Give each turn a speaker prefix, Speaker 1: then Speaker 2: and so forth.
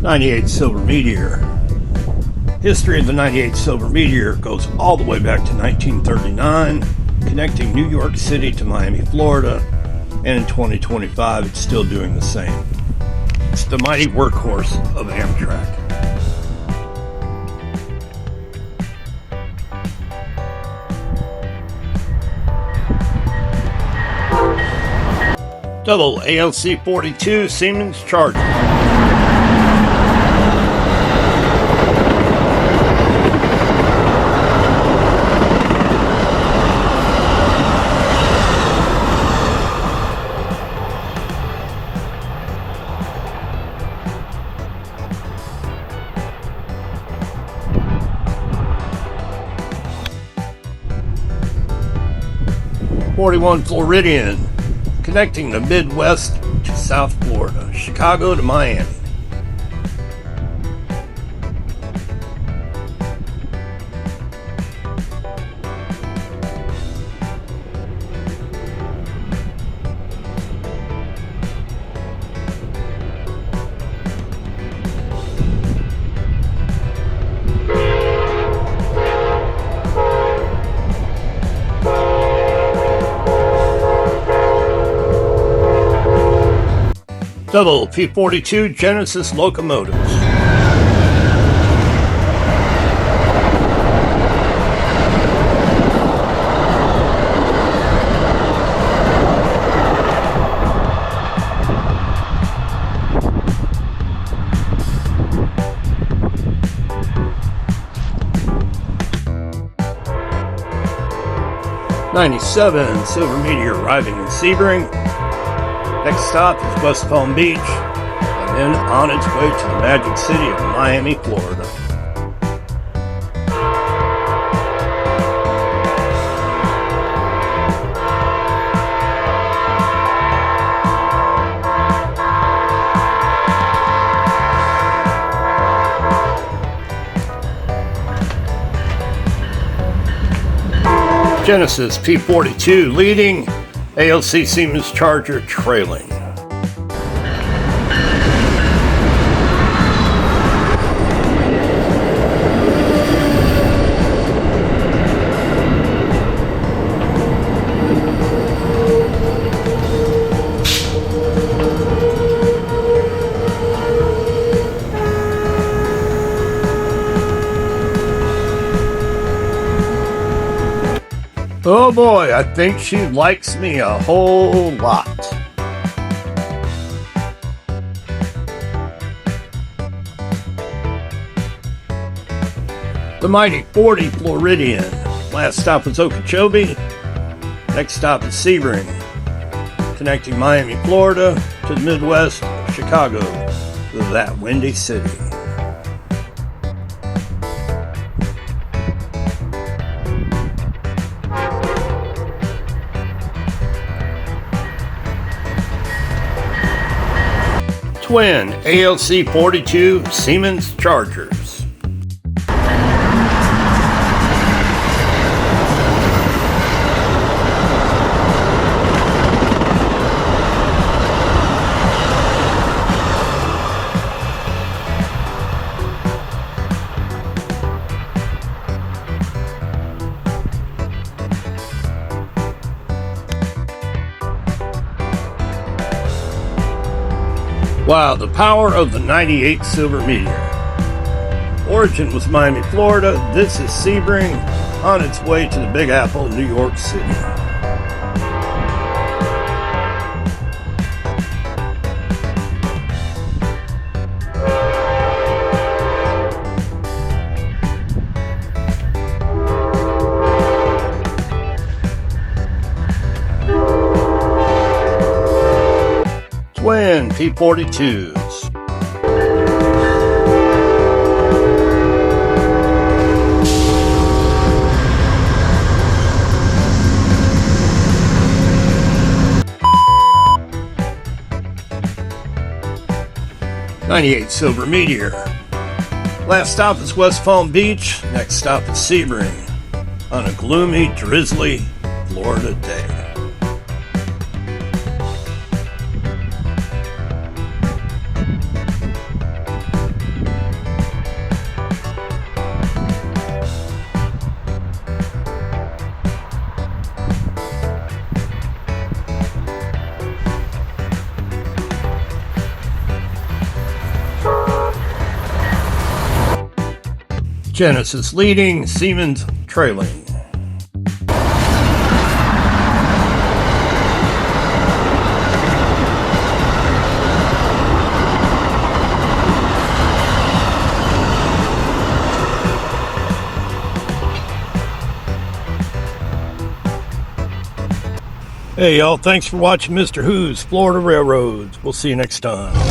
Speaker 1: '98 Silver Meteor. History of the '98 Silver Meteor goes all the way back to 1939, connecting New York City to Miami, Florida, and in 2025 it's still doing the same. It's the mighty workhorse of Amtrak. Double ALC 42 Siemens Charger. '41 Floridian, connecting the Midwest to South Florida, Chicago to Miami. Double P-42 Genesis locomotives. '97 Silver Meteor arriving in Sebring. Next stop is West Palm Beach, and then on its way to the magic city of Miami, Florida. Genesis P-42 leading, ALC Siemens Charger trailing. Oh boy, I think she likes me a whole lot. The mighty 40 Floridian. Last stop was Okeechobee. Next stop is Sebring, connecting Miami, Florida to the Midwest, Chicago, to that windy city. Twin ALC 42 Siemens Chargers. Wow, the power of the '98 Silver Meteor. Origin was Miami, Florida. This is Sebring on its way to the Big Apple, New York City. Twin P-42s. '98 Silver Meteor. Last stop is West Palm Beach. Next stop is Sebring on a gloomy, drizzly Florida day. Genesis leading, Siemens trailing. Hey y'all, thanks for watching Mr. Who's Florida Railroads. We'll see you next time.